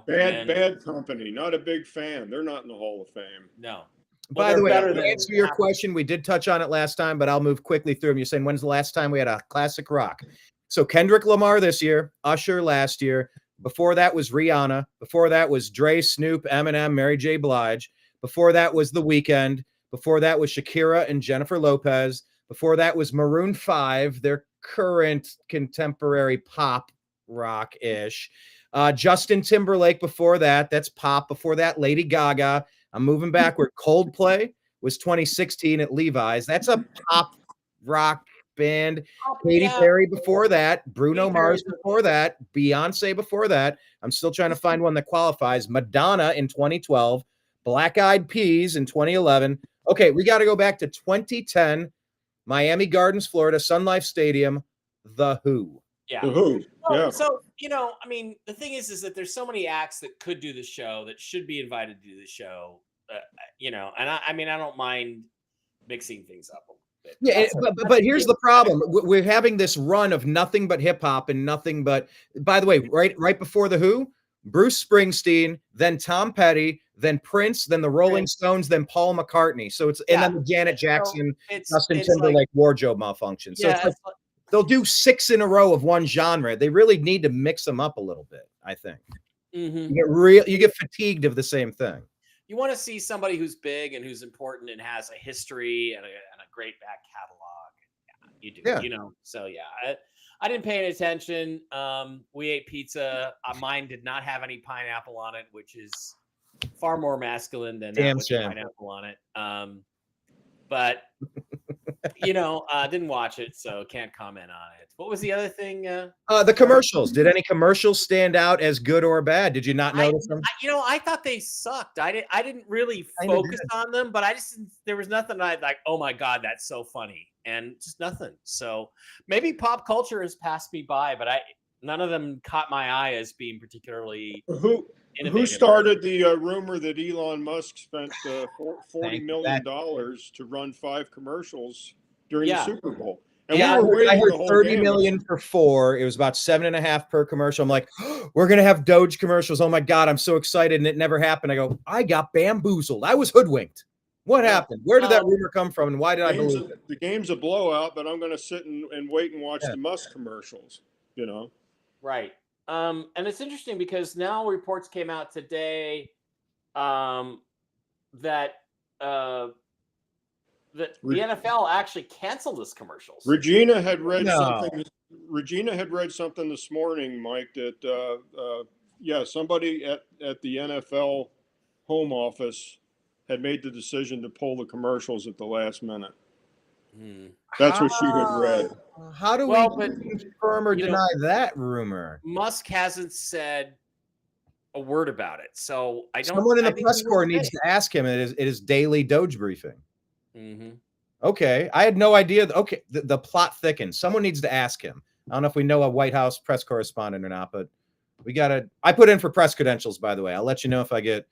Bad Company. Not a big fan. They're not in the Hall of Fame. No. By the way, to answer your question, we did touch on it last time, but I'll move quickly through them. You're saying, when's the last time we had a classic rock? So Kendrick Lamar this year, Usher last year. Before that was Rihanna. Before that was Dre, Snoop, Eminem, Mary J. Blige. Before that was The Weeknd. Before that was Shakira and Jennifer Lopez. Before that was Maroon 5, their current contemporary pop rock-ish. Justin Timberlake before that. That's pop. Before that, Lady Gaga. I'm moving backward. Coldplay was 2016 at Levi's. That's a pop rock band. Katy Perry before that, Bruno Mars before that, Beyonce before that. I'm still trying to find one that qualifies. Madonna in 2012, Black Eyed Peas in 2011. Okay, we got to go back to 2010, Miami Gardens, Florida, Sun Life Stadium, The Who. Yeah. The Who. Yeah. So, I mean, the thing is that there's so many acts that could do the show, that should be invited to do the show, and I mean, I don't mind mixing things up a little bit. Yeah, but here's the problem. We're having this run of nothing but hip hop and nothing but, by the way, right before The Who, Bruce Springsteen, then Tom Petty, then Prince, then the Rolling Stones, then Paul McCartney. So and then the Janet Jackson, Justin Timberlake wardrobe malfunction. So it's they'll do 6 in a row of one genre. They really need to mix them up a little bit, I think. Mm-hmm. You get fatigued of the same thing. You want to see somebody who's big and who's important and has a history and a great back catalog. Yeah, you do. Yeah. So I didn't pay any attention. We ate pizza. Mine did not have any pineapple on it, which is far more masculine than Damn with shame. pineapple on it. But didn't watch it, so can't comment on it. What was the other thing? The commercials. Did any commercials stand out as good or bad? Did you not notice them? I thought they sucked. I didn't really Kinda focus did. on them, but there was nothing I like, oh my God, that's so funny. And just nothing. So maybe pop culture has passed me by, but none of them caught my eye as being particularly Who innovative. started the rumor that Elon Musk spent $40 million to run 5 commercials during the Super Bowl? And Yeah, we were waiting I heard the whole 30 game. million for 4. It was about 7.5 per commercial. I'm like, we're gonna have Doge commercials. Oh my God, I'm so excited, and it never happened. I go, I got bamboozled. I was hoodwinked. What happened? Where did that rumor come from, and why did I believe it? The game's a blowout, but I'm going to sit and wait and watch the Musk commercials. Right. And it's interesting because now reports came out today that the NFL actually canceled his commercials. Regina had read something. Regina had read something this morning, Mike, that somebody at the NFL home office had made the decision to pull the commercials at the last minute. That's what she had read. How do we confirm or deny that rumor? Musk hasn't said a word about it, so I don't. Someone in the press corps needs to ask him. It is daily Doge briefing. Mm-hmm. Okay, I had no idea. Okay, the plot thickens. Someone needs to ask him. I don't know if we know a White House press correspondent or not, but we gotta. I put in for press credentials, by the way. I'll let you know if I get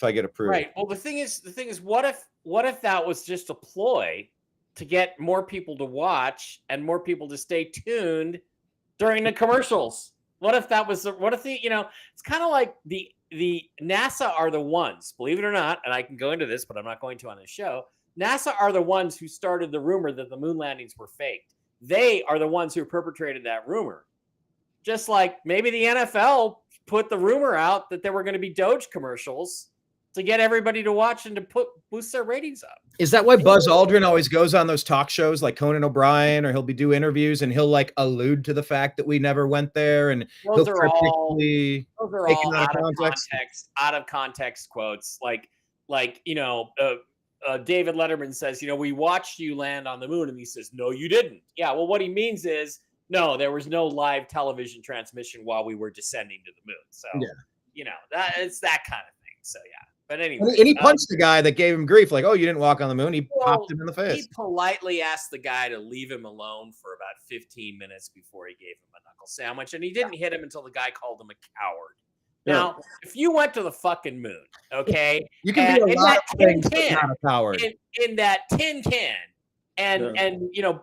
approved. Right. Well, the thing is, what if that was just a ploy to get more people to watch and more people to stay tuned during the commercials? What if it's kind of like the NASA are the ones, believe it or not, and I can go into this, but I'm not going to on this show. NASA are the ones who started the rumor that the moon landings were faked. They are the ones who perpetrated that rumor. Just like maybe the NFL put the rumor out that there were going to be Doge commercials to get everybody to watch and to boost their ratings up. Is that why Buzz Aldrin always goes on those talk shows like Conan O'Brien, or he'll do interviews and he'll like allude to the fact that we never went there, and those are all out of context quotes. David Letterman says, we watched you land on the moon, and he says, no, you didn't. Yeah, well, what he means is, no, there was no live television transmission while we were descending to the moon. So, it's that kind of thing. So, yeah. But anyway. And he punched the guy that gave him grief, like, oh, you didn't walk on the moon. He popped him in the face. He politely asked the guy to leave him alone for about 15 minutes before he gave him a knuckle sandwich, and he didn't hit him until the guy called him a coward. Now, if you went to the fucking moon, okay, you can be a lot of things, but not a coward. In that tin can, and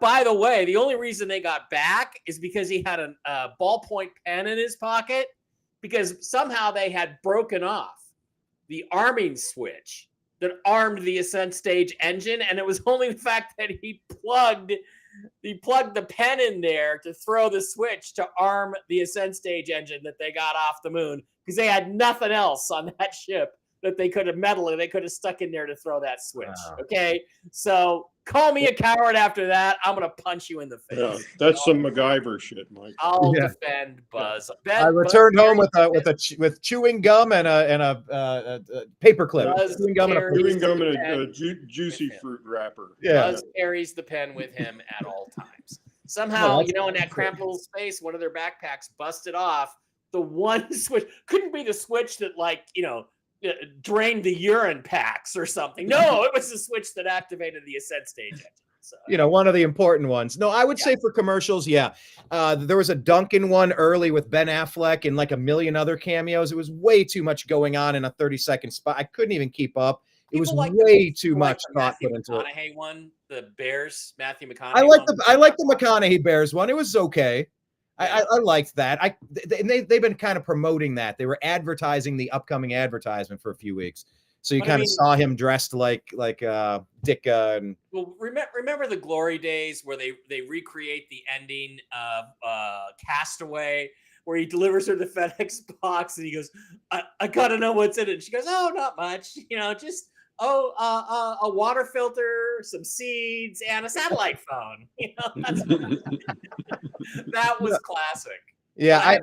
by the way, the only reason they got back is because he had a ballpoint pen in his pocket, because somehow they had broken off the arming switch that armed the ascent stage engine, and it was only the fact that he plugged the pen in there to throw the switch to arm the ascent stage engine that they got off the moon, because they had nothing else on that ship that they could have they could have stuck in there to throw that switch. Wow. Okay, so call me a coward after that. I'm gonna punch you in the face. Yeah, that's some MacGyver shit, Mike. I'll defend Buzz. I returned home with chewing gum and a paper clip. Chewing gum and a juicy fruit wrapper. Yeah, Buzz carries the pen with him at all times. Somehow, in that cramped little space, one of their backpacks busted off. The one switch couldn't be the switch that, drained the urine packs or something. No, it was the switch that activated the ascent stage engine. So, one of the important ones. No, I would say for commercials, there was a Dunkin' one early with Ben Affleck and like a million other cameos. It was way too much going on in a 30-second spot. I couldn't even keep up. It was way too much thought put into it. McConaughey one, the Bears, Matthew McConaughey. I like the McConaughey Bears one. It was okay. I liked that. They've been kind of promoting that. They were advertising the upcoming advertisement for a few weeks. So you kind of saw him dressed like Ditka. And well, remember the glory days where they recreate the ending of Castaway, where he delivers her the FedEx box and he goes, I gotta know what's in it. And she goes, oh, not much. a water filter, some seeds, and a satellite phone. That was classic. Yeah,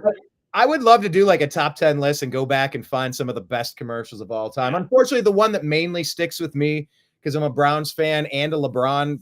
I would love to do like a top 10 list and go back and find some of the best commercials of all time. Unfortunately, the one that mainly sticks with me because I'm a Browns fan and a LeBron.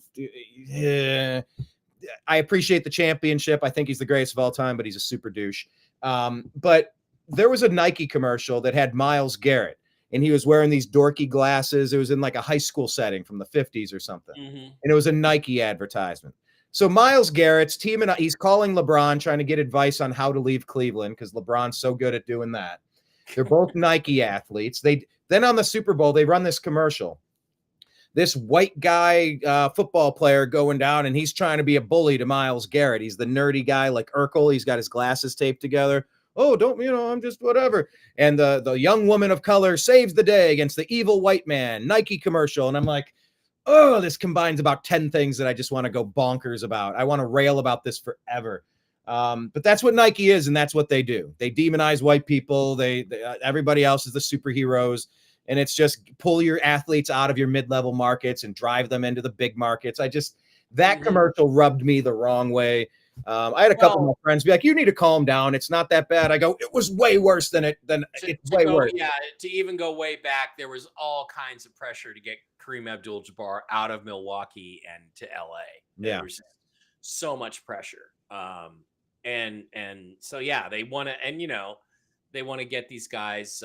I appreciate the championship. I think he's the greatest of all time, but he's a super douche. But there was a Nike commercial that had Myles Garrett, and he was wearing these dorky glasses. It was in like a high school setting from the 50s or something. And it was a Nike advertisement. So Myles Garrett's teaming up. He's calling LeBron, trying to get advice on how to leave Cleveland because LeBron's so good at doing that. They're both Nike athletes. Then on the Super Bowl, they run this commercial. This white guy football player going down, and he's trying to be a bully to Myles Garrett. He's the nerdy guy like Urkel. He's got his glasses taped together. Oh, don't, I'm just whatever. And the young woman of color saves the day against the evil white man. Nike commercial. And I'm like, oh, this combines about 10 things that I just want to go bonkers about. I want to rail about this forever. But that's what Nike is, and that's what they do. They demonize white people. They everybody else is the superheroes. And it's just pull your athletes out of your mid-level markets and drive them into the big markets. That commercial rubbed me the wrong way. I had a couple of my friends be like, you need to calm down. It's not that bad. I go, it was way worse it's way worse. Yeah, to even go way back, there was all kinds of pressure to get Kareem Abdul-Jabbar out of Milwaukee and to LA. There was so much pressure. And so, yeah, they want to, and, they want to get these guys,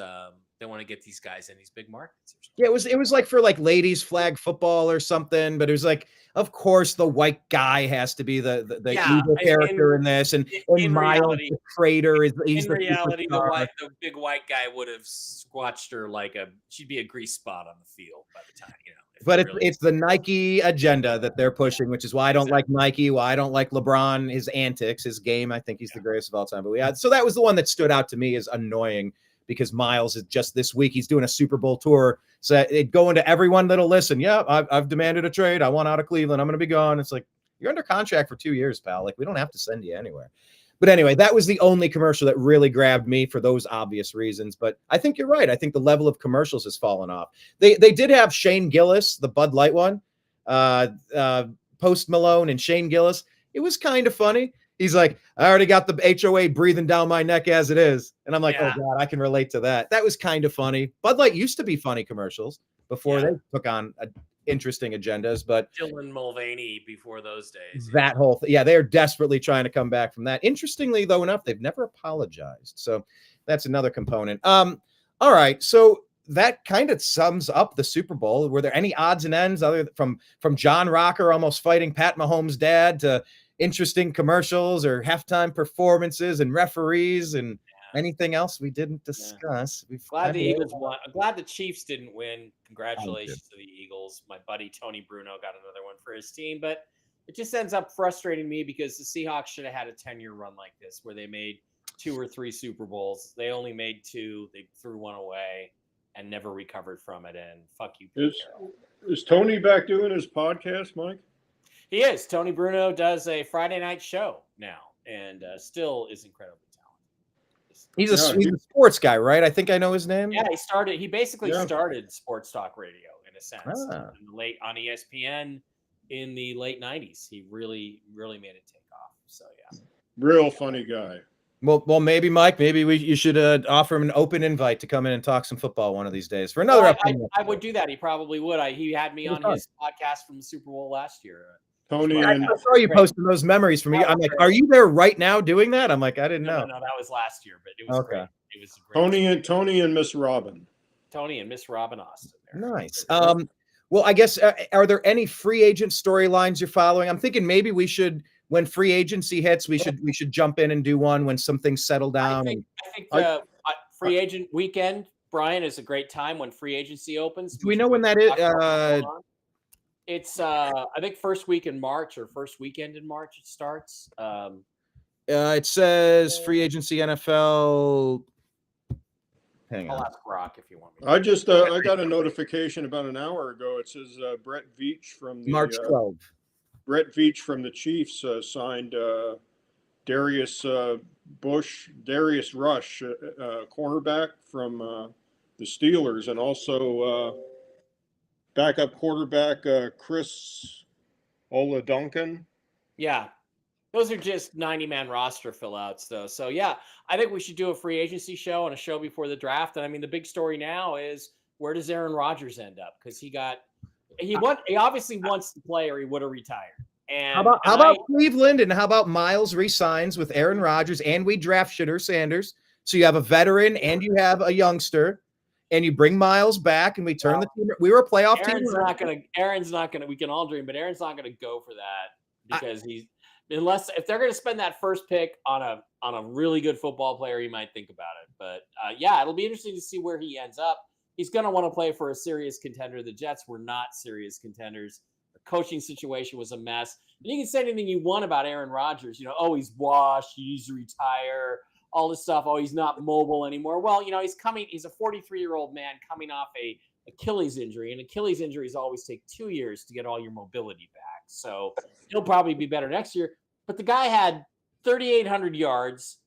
in these big markets. Yeah, it was like for like ladies flag football or something, but it was like, of course, the white guy has to be the evil character in this, and in Miles, the traitor he's in the reality, the big white guy would have squatched her she'd be a grease spot on the field by the time, But it's the Nike agenda that they're pushing, which is why I don't like Nike, why I don't like LeBron, his antics, his game. I think he's the greatest of all time. But so that was the one that stood out to me as annoying. Because Miles is just this week, he's doing a Super Bowl tour. So it going to everyone that'll listen. Yeah, I've demanded a trade. I want out of Cleveland. I'm going to be gone. It's like, you're under contract for 2 years, pal. Like, we don't have to send you anywhere. But anyway, that was the only commercial that really grabbed me for those obvious reasons. But I think you're right. I think the level of commercials has fallen off. They did have Shane Gillis, the Bud Light one, Post Malone and Shane Gillis. It was kind of funny. He's like, I already got the HOA breathing down my neck as it is. And I'm like, oh, God, I can relate to that. That was kind of funny. Bud Light used to be funny commercials before they took on interesting agendas. But Dylan Mulvaney before those days. That whole thing. Yeah, they're desperately trying to come back from that. Interestingly, though, enough, they've never apologized. So that's another component. All right. So that kind of sums up the Super Bowl. Were there any odds and ends other from John Rocker almost fighting Pat Mahomes' dad to interesting commercials or halftime performances and referees and anything else we didn't discuss? Glad the Eagles won. I'm glad the Chiefs didn't win. Congratulations to the Eagles. My buddy Tony Bruno got another one for his team, but it just ends up frustrating me because the Seahawks should have had a 10-year run like this where they made 2 or 3 Super Bowls. They only made 2. They threw one away and never recovered from it. And fuck you, Pete Carroll. Is Tony back doing his podcast, Mike? He is. Tony Bruno does a Friday night show now and still is incredibly talented. He's a sports guy, right? I think I know his name. Yeah, he basically started sports talk radio in a sense on ESPN in the late 90s. He really, really made it take off. So, yeah. Real funny guy. Well, maybe, Mike, you should offer him an open invite to come in and talk some football one of these days for another. I would do that. He probably would. He had me on his podcast from the Super Bowl last year. Tony, I saw you posting those memories for me. I'm like, are you there right now doing that? I'm like, I didn't know. No, that was last year, but it was great. It was great. Tony and Miss Robin. Tony and Miss Robin Austin. Nice. Well, I guess are there any free agent storylines you're following? I'm thinking maybe we should, when free agency hits, we should jump in and do one when some things settle down. I think free agent weekend, Brian, is a great time when free agency opens. Do we know when that is? It's I think first week in March or first weekend in March it starts. It says free agency NFL. Hang on. I'll ask Brock if you want me. I just I got a notification about an hour ago. It says Brett Veach from the March 12th. Brett Veach from the Chiefs signed Darius Rush, cornerback from the Steelers, and also backup quarterback Chris Oladuncan. Yeah. Those are just 90-man roster fill outs, though. So, yeah, I think we should do a free agency show and a show before the draft. And I mean, the big story now is where does Aaron Rodgers end up? Because he obviously wants to play or he would have retired. And how about Cleveland, and how about Miles resigns with Aaron Rodgers, and we draft Shitter Sanders? So you have a veteran and you have a youngster, and you bring Miles back, and we turn the team. We were a playoff team. Aaron's not gonna. We can all dream, but Aaron's not gonna go for that because if they're gonna spend that first pick on a really good football player, he might think about it. But yeah, it'll be interesting to see where he ends up. He's gonna want to play for a serious contender. The Jets were not serious contenders. The coaching situation was a mess. And you can say anything you want about Aaron Rodgers. Oh, he's washed. He needs to retire. All this stuff. Oh, he's not mobile anymore. Well, he's a 43-year-old man coming off a Achilles injury, and Achilles injuries always take 2 years to get all your mobility back. So he'll probably be better next year. But the guy had 3,800 yards,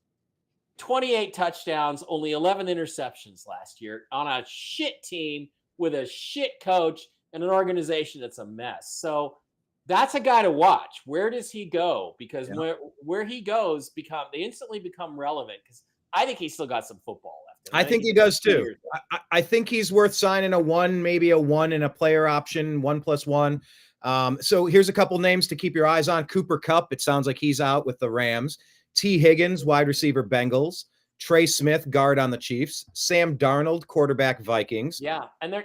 28 touchdowns, only 11 interceptions last year on a shit team with a shit coach and an organization that's a mess. So that's a guy to watch. Where does he go? Because where he goes, they instantly become relevant, because I think he's still got some football left. I think he does too. I think he's worth signing maybe a 1 in a player option, 1+1. So here's a couple names to keep your eyes on. Cooper Kupp, it sounds like he's out with the Rams. T. Higgins, wide receiver, Bengals. Trey Smith, guard on the Chiefs. Sam Darnold, quarterback, Vikings. Yeah, and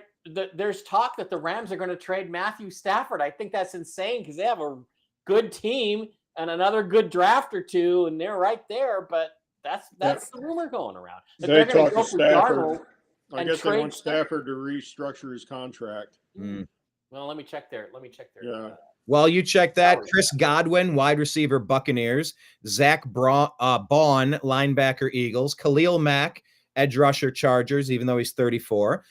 there's talk that the Rams are going to trade Matthew Stafford. I think that's insane because they have a good team and another good draft or two, and they're right there. But that's the rumor going around. They talk to Stafford. I guess they want Stafford to restructure his contract. Well, let me check there. Yeah. Well, you check that. Chris Godwin, wide receiver, Buccaneers. Zach Baun, linebacker, Eagles. Khalil Mack, edge rusher, Chargers, even though he's 34.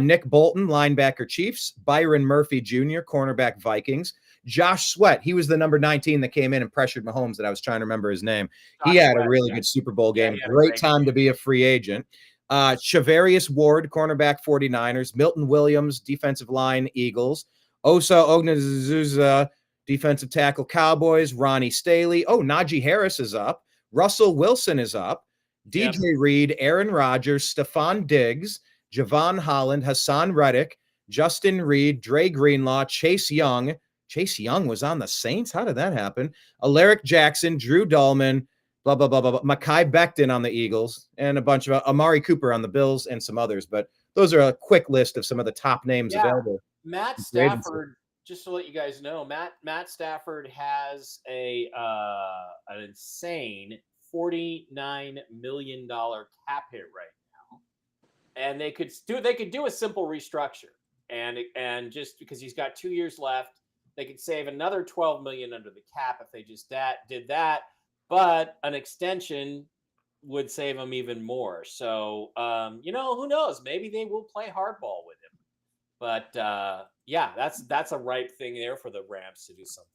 Nick Bolton, linebacker, Chiefs. Byron Murphy Jr., cornerback, Vikings. Josh Sweat, he was the number 19 that came in and pressured Mahomes that I was trying to remember his name. He had a really good Super Bowl game. Great time to be a free agent. Shavarius Ward, cornerback, 49ers. Milton Williams, defensive line, Eagles. Osa Ognazuzah, defensive tackle, Cowboys. Ronnie Staley. Oh, Najee Harris is up. Russell Wilson is up. DJ Reed, Aaron Rodgers, Stephon Diggs, Javon Holland, Hassan Reddick, Justin Reed, Dre Greenlaw, Chase Young. Chase Young was on the Saints. How did that happen? Alaric Jackson, Drew Dahlman, blah, blah, blah, blah, blah. Mekhi Becton on the Eagles, and a bunch of Amari Cooper on the Bills and some others. But those are a quick list of some of the top names available. Matt Stafford, just to let you guys know, Matt Stafford has an insane $49 million cap hit right now, and they could do a simple restructure, and just because he's got 2 years left, they could save another $12 million under the cap if they just did that. But an extension would save him even more. So who knows? Maybe they will play hardball with him. But that's a ripe thing there for the Rams to do something.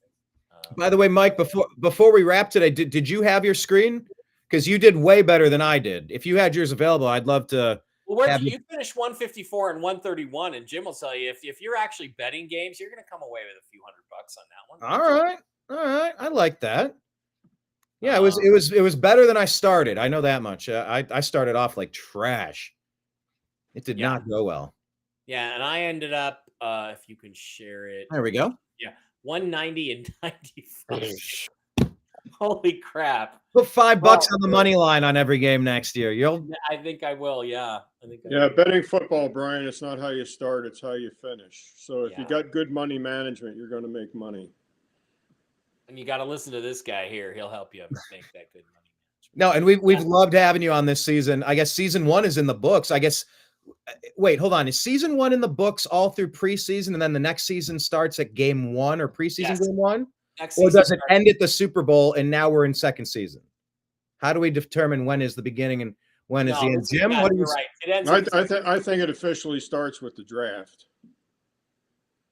By the way, Mike, before we wrap today, did you have your screen? Because you did way better than I did. If you had yours available, I'd love to. Well, you finished 154 and 131, and Jim will tell you if you're actually betting games, you're going to come away with a few $100 on that one. All right, I like that. Yeah, it was better than I started. I know that much. I started off like trash. It did not go well. Yeah, and I ended up, if you can share it. There we go. Yeah, 190 and 95. Holy crap! Put $5 on the money line on every game next year. I think I will. Yeah, betting football, Brian. It's not how you start; it's how you finish. So if you got good money management, you're going to make money. And you got to listen to this guy here. He'll help you make that good money. No, and we've loved having you on this season. I guess season 1 is in the books. I guess. Wait, hold on. Is season 1 in the books all through preseason, and then the next season starts at game 1 or preseason game 1? Or does it end at the Super Bowl and now we're in second season? How do we determine when is the beginning and when is the end? Jim, what do you right? It ends I think it officially starts with the draft.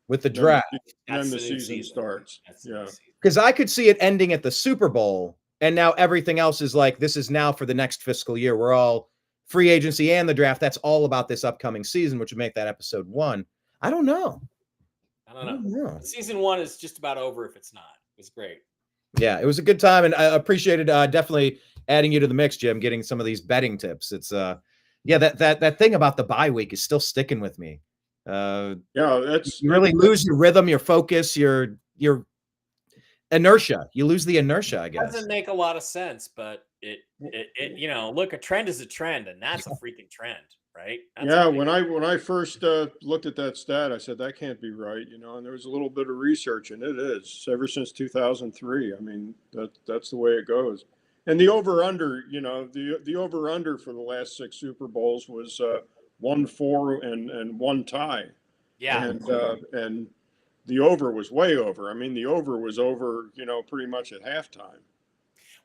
With the draft. Then the season starts. Yeah. Because I could see it ending at the Super Bowl, and now everything else is like, this is now for the next fiscal year. We're all free agency and the draft. That's all about this upcoming season, which would make that episode 1. I don't know. I don't know. Season 1 is just about over if it's not. It was great. Yeah, it was a good time, and I appreciated definitely adding you to the mix, Jim, getting some of these betting tips. It's yeah, that thing about the bye week is still sticking with me. Yeah, that's you really lose your rhythm, your focus, your inertia. You lose the inertia, I guess. Doesn't make a lot of sense, but it you know, look, a trend is a trend, and that's a freaking trend, right? Yeah, when I first looked at that stat, I said that can't be right, you know. And there was a little bit of research, and it is ever since 2003. I mean, that's the way it goes. And the over under, you know, the over under for the last 6 Super Bowls was 1-4 and 1 tie. Yeah, and the over was way over. I mean, the over was over, you know, pretty much at halftime.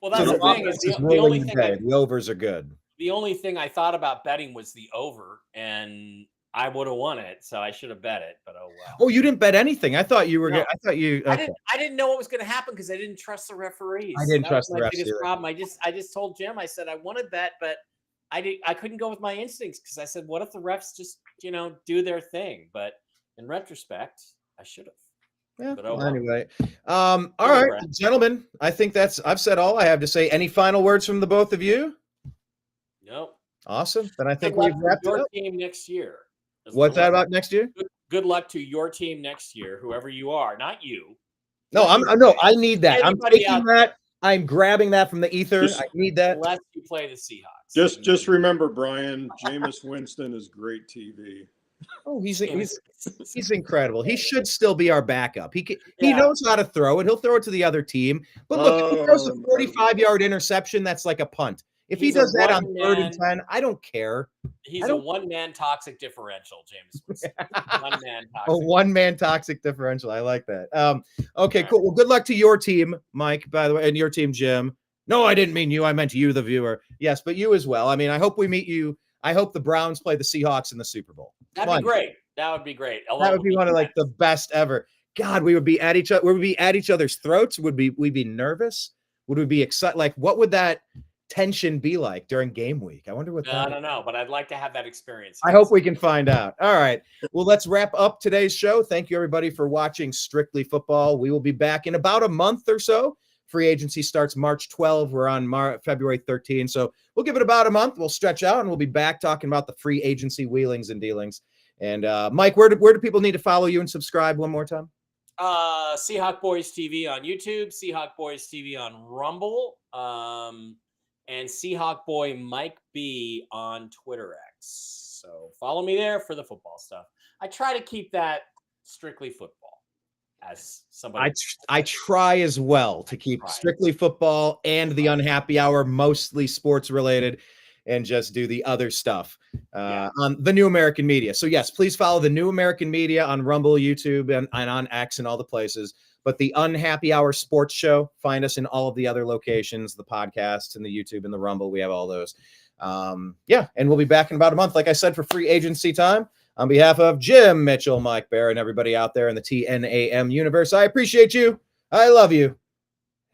Well, that's the thing. Is the only thing the overs are good. The only thing I thought about betting was the over, and I would have won it, so I should have bet it. But oh well. Oh, you didn't bet anything. I thought you were. No, I thought you. Okay. I didn't know what was going to happen because I didn't trust the referees. I didn't trust the refs. My biggest either. problem. I just told Jim. I said I want to bet, but I couldn't go with my instincts because I said, what if the refs just do their thing? But in retrospect, I should have. Yeah. But oh, well, anyway, all right, gentlemen. I think I've said all I have to say. Any final words from the both of you? Nope. Awesome. Then I think we've wrapped it up. Your team next year. What's that about next year? Good luck to your team next year, whoever you are, not you. No, I need that. I'm taking that. I'm grabbing that from the ether. I need that. Unless you play the Seahawks. Just remember, Brian, Jameis Winston is great TV. Oh, he's incredible. He should still be our backup. He knows how to throw it. He'll throw it to the other team. But look, if he throws a 45-yard interception, that's like a punt. If he does that on 3rd and 10, I don't care. He's a one-man toxic differential, James Winston. One-man toxic. A one-man toxic differential. I like that. Okay, cool. Well, good luck to your team, Mike, by the way, and your team, Jim. No, I didn't mean you. I meant you, the viewer. Yes, but you as well. I mean, I hope we meet you. I hope the Browns play the Seahawks in the Super Bowl. That'd be great. That would be great. That would be one of like the best ever. God, we would be at each other. Would we be at each other's throats? Would we be nervous? Would we be excited? Like, what would that tension be like during game week? I wonder what I don't know, but I'd like to have that experience. I hope we can find out. All right. Well, let's wrap up today's show. Thank you, everybody, for watching Strictly Football. We will be back in about a month or so. Free agency starts March 12. We're on February 13. So we'll give it about a month. We'll stretch out, and we'll be back talking about the free agency wheelings and dealings. And Mike, where do people need to follow you and subscribe one more time? Seahawk Boys TV on YouTube, Seahawk Boys TV on Rumble, and Seahawk Boy Mike B on Twitter X. So follow me there for the football stuff. I try to keep that strictly football. As somebody, I try as well to keep strictly football and the unhappy hour mostly sports related, and just do the other stuff on the New American Media. So yes, please follow the New American Media on Rumble, YouTube, and on X and all the places. But the Unhappy Hour Sports Show, find us in all of the other locations, the podcasts and the YouTube and the Rumble. We have all those. And we'll be back in about a month, like I said, for free agency time. On behalf of Jim Mitchell, Mike Bara, and everybody out there in the TNAM universe, I appreciate you. I love you.